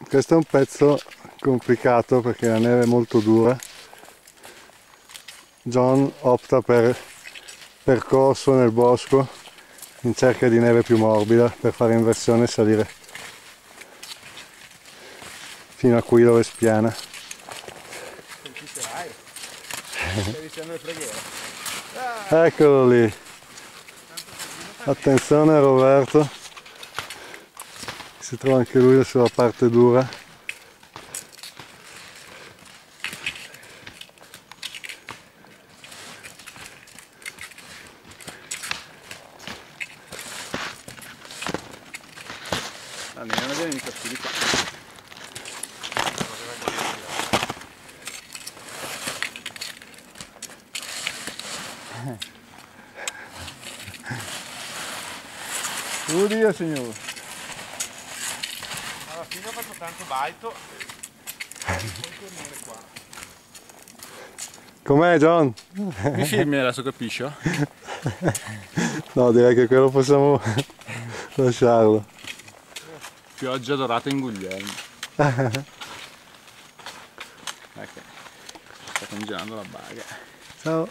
Questo è un pezzo complicato perché la neve è molto dura. John opta per percorso nel bosco in cerca di neve più morbida per fare inversione e salire fino a qui dove spiana. Sentirai? Stai dicendo le preghiere. Eccolo lì. Attenzione Roberto, si trova anche lui sulla parte dura. La neve non viene mica più di qua. Oddio signore. Alla fine ho fatto tanto baito e poi tornare qua. Com'è John? Mi filmi adesso, capisci? No, direi che quello possiamo lasciarlo. Pioggia dorata in Guglielmo. Ecco, sta congelando la baga. Ciao.